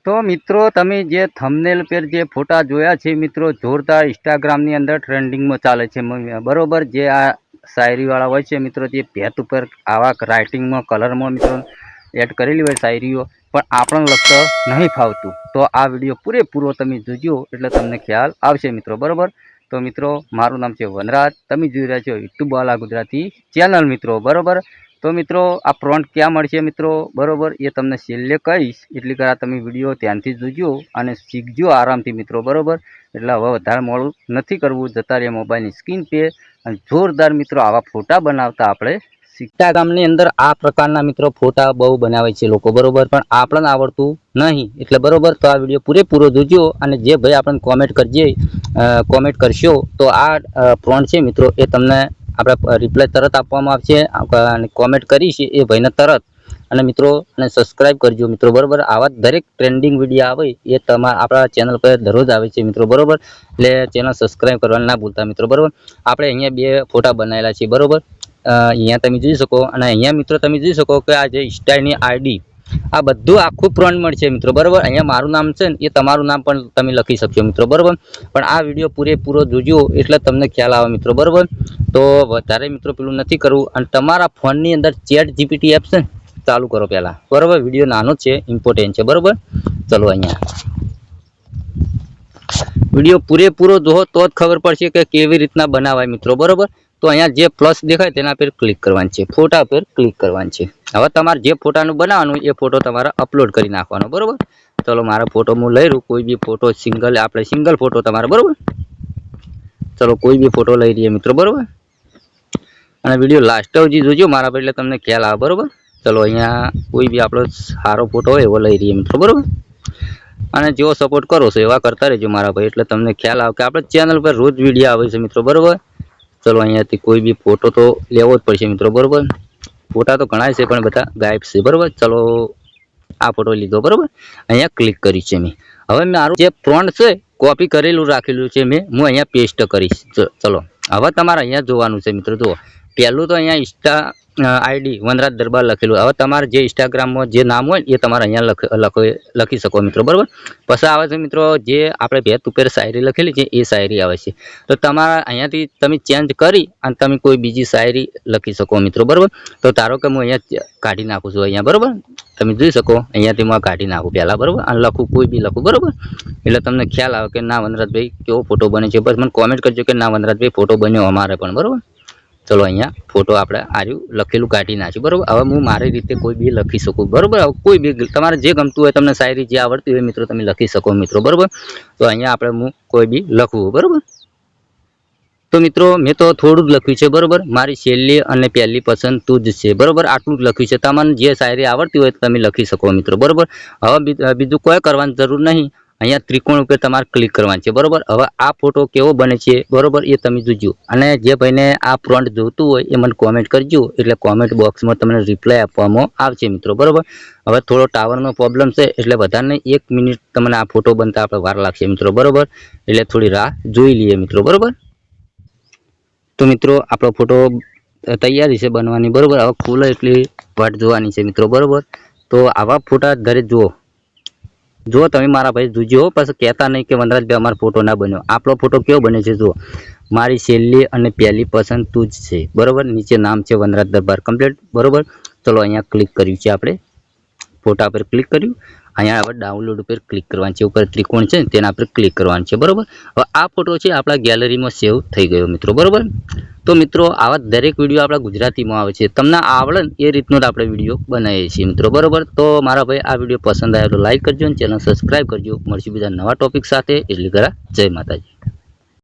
તો મિત્રો તમે જે થંબનેલ પર જે ફોટા જોયા છે મિત્રો, જોરદાર ઇન્સ્ટાગ્રામની અંદર ટ્રેન્ડિંગમાં ચાલે છે બરોબર. જે આ શાયરીવાળા હોય છે મિત્રો, જે ભેટ ઉપર આવા રાઇટિંગમાં કલરમાં મિત્રો એડ કરેલી હોય શાયરીઓ, પણ આપણને લગતો નહીં ફાવતું. તો આ વિડીયો પૂરેપૂરો તમે જોજો એટલે તમને ખ્યાલ આવશે મિત્રો, બરોબર. તો મિત્રો મારું નામ છે વનરાજ, તમે જોઈ રહ્યા છો યુટ્યુબ વાલા ગુજરાતી ચેનલ મિત્રો, બરોબર. તો મિત્રો આ પ્રોન્ટ ક્યાં મળશે મિત્રો, બરોબર, એ તમને છેલ્લે કહીશ. એટલી કરા તમે વિડીયો ધ્યાનથી જોજો અને શીખજો આરામથી મિત્રો, બરોબર. એટલે હવે વધારે મોડું નથી કરવું, જતા રહ્યા મોબાઈલની સ્ક્રીન પે અને જોરદાર મિત્રો આવા ફોટા બનાવતા આપણે ઇન્સ્ટાગ્રામની અંદર આ પ્રકારના મિત્રો ફોટા બહુ બનાવે છે લોકો, બરોબર, પણ આપણને આવડતું નહીં એટલે, બરોબર. તો આ વિડીયો પૂરેપૂરો જોજો અને જે ભાઈ આપણને કોમેન્ટ કરશો તો આ પ્રોન્ટ છે મિત્રો એ તમને આપણે રિપ્લાય તરત આપવામાં આવશે અને કોમેન્ટ કરીશ એ ભાઈને તરત. અને મિત્રો અને સબસ્ક્રાઈબ કરજો મિત્રો, બરોબર. આવા દરેક ટ્રેન્ડિંગ વિડીયો આવે એ આપણા ચેનલ પર દરરોજ આવે છે મિત્રો, બરોબર. એટલે ચેનલ સબસ્ક્રાઈબ કરવાનું ના ભૂલતા મિત્રો, બરોબર. આપણે અહીંયા બે ફોટા બનાવેલા છે, બરોબર. અહીંયા તમે જોઈ શકો અને અહીંયા મિત્રો તમે જોઈ શકો કે આ જે ઇન્સ્ટાની આઈડી આ બધું આખું પ્રોન્ટ મળશે મિત્રો, બરોબર. અહીંયા મારું નામ છે ને એ તમારું નામ પણ તમે લખી શકશો મિત્રો, બરોબર. પણ આ વિડીયો પૂરેપૂરો જોજો એટલે તમને ખ્યાલ આવે મિત્રો, બરોબર. તો વધારે મિત્રો પેલું નથી કરવું અને તમારા ફોનની અંદર ચેટ જીપીટી એપ છે ચાલુ કરો પહેલાં, બરોબર. વિડીયો નાનો છે, ઇમ્પોર્ટન્ટ છે, બરોબર. ચલો અહીંયા વિડીયો પૂરેપૂરો જોવો તો જ ખબર પડશે કે કેવી રીતના બનાવાય મિત્રો, બરોબર. તો અહીંયા જે પ્લસ દેખાય તેના પર ક્લિક કરવાનું છે, ફોટા પર ક્લિક કરવાનું છે. હવે તમારે જે ફોટાનું બનાવવાનું એ ફોટો તમારે અપલોડ કરી નાખવાનો, બરોબર. ચલો મારો ફોટો હું લઈ રહ્યું, કોઈ બી ફોટો આપણે સિંગલ ફોટો તમારે, બરોબર. ચલો કોઈ બી ફોટો લઈ રહીએ મિત્રો, બરોબર. અને વિડીયો લાસ્ટ સુધી જોજો મારા પર એટલે તમને ખ્યાલ આવે, બરોબર. ચલો અહીંયા કોઈ બી આપણો સારો ફોટો હોય એવો લઈ રહીએ મિત્રો, બરોબર. અને જેવો સપોર્ટ કરો છો એવા કરતા રહેજો મારા ભાઈ, એટલે તમને ખ્યાલ આવે કે આપણે ચેનલ પર રોજ વિડીયો આવે છે મિત્રો, બરોબર. ચલો અહીંયાથી કોઈ બી ફોટો તો લેવો જ પડશે મિત્રો, બરોબર. ફોટા તો ઘણા છે પણ બધા ગાયબ છે, બરોબર. ચલો આ ફોટો લીધો, બરોબર. અહીંયા ક્લિક કરી છે મેં. હવે મારું જે પ્રોન્ટ છે કોપી કરેલું રાખેલું છે મેં, હું અહીંયા પેસ્ટ કરીશ. ચલો હવે તમારે અહીંયા જોવાનું છે મિત્રો. જુઓ પહેલું તો અહીંયા ઇન્સ્ટા આઈડી વનરાજ દરબાર લખેલું. હવે તમારે જે ઇન્સ્ટાગ્રામમાં જે નામ હોય એ તમારે અહીંયા લખી શકો મિત્રો, બરોબર. પછી આવે છે મિત્રો જે આપણે ભેટ ઉપર શાયરી લખેલી છે એ શાયરી આવે છે. તો તમારા અહીંયાથી તમે ચેન્જ કરી અને તમે કોઈ બીજી શાયરી લખી શકો મિત્રો, બરોબર. તો ધારો કે હું અહીંયા કાઢી નાખું છું અહીંયા, બરોબર. તમે જોઈ શકો અહીંયાથી હું કાઢી નાખું પહેલાં, બરોબર. અને લખું કોઈ બી લખું, બરોબર. એટલે તમને ખ્યાલ આવે કે ના વનરાજભાઈ કેવો ફોટો બને છે. બસ મને કોમેન્ટ કરજો કે ના વનરાજભાઈ ફોટો બન્યો અમારે પણ, બરોબર. ચલો અહીંયા ફોટો આપણે આર્યું લખેલું કાઢી નાખ્યું, બરોબર. હવે હું મારી રીતે કોઈ બી લખી શકું, બરોબર. હવે કોઈ બી તમારે જે ગમતું હોય, તમને શાયરી જે આવડતી હોય મિત્રો તમે લખી શકો મિત્રો, બરોબર. તો અહીંયા આપણે હું કોઈ બી લખવું, બરોબર. તો મિત્રો મેં તો થોડું જ લખ્યું છે, બરોબર. મારી છેલ્લી અને પહેલી પસંદ તું જ છે, બરોબર. આટલું જ લખ્યું છે. તમને જે શાયરી આવડતી હોય તમે લખી શકો મિત્રો, બરોબર. હવે બીજું કોઈ કરવાની જરૂર નહીં. અહીંયા ત્રિકોણ ઉપર તમારે ક્લિક કરવાનું છે, બરોબર. હવે આ ફોટો કેવો બને છે, બરોબર, એ તમે જોજો. અને જે ભાઈને આ પ્રોન્ટ જોઈતું હોય એ મને કોમેન્ટ કરજો, એટલે કોમેન્ટ બોક્સમાં તમને રિપ્લાય આપવામાં આવશે મિત્રો, બરોબર. હવે થોડો ટાવરનો પ્રોબ્લેમ છે એટલે બધાને 1 મિનિટ તમને આ ફોટો બનતા આપણે વાર લાગશે મિત્રો, બરોબર. એટલે થોડી રાહ જોઈ લઈએ મિત્રો, બરોબર. તો મિત્રો આપણો ફોટો તૈયારી છે બનવાની, બરોબર. હવે ખુલે એટલી વાટ જોવાની છે મિત્રો, બરોબર. તો આવા ફોટા દરેક જુઓ તમે મારા ભાઈ જોજો, પછી કહેતા નહીં કે વનરાજભાઈ અમારો ફોટો ના બન્યો. આપણો ફોટો કેવો બને છે જુઓ. મારી છેલ્લી અને પહેલી પસંદ તું જ છે, બરોબર. નીચે નામ છે વનરાજ દરબાર કમ્પ્લીટ, બરોબર. ચલો અહીંયા ક્લિક કર્યું છે આપણે, ફોટા પર ક્લિક કર્યું. અહીંયા હવે ડાઉનલોડ ઉપર ક્લિક કરવાનું છે, ઉપર ત્રિકોણ છે તેના પર ક્લિક કરવાનું છે, બરોબર. હવે આ ફોટો છે આપણા ગેલેરીમાં સેવ થઈ ગયો મિત્રો, બરોબર. તો મિત્રો આવા દરેક વિડીયો આપણા ગુજરાતીમાં આવે છે, તમને આવડે એ રીતનો જ આપણે વિડીયો બનાવીએ છીએ મિત્રો, બરોબર. તો મારા ભાઈ આ વિડીયો પસંદ આવ્યો તો લાઈક કરજો અને ચેનલ સબસ્ક્રાઈબ કરજો. મળશું બીજા નવા ટોપિક સાથે. એટલી કરા જય માતાજી.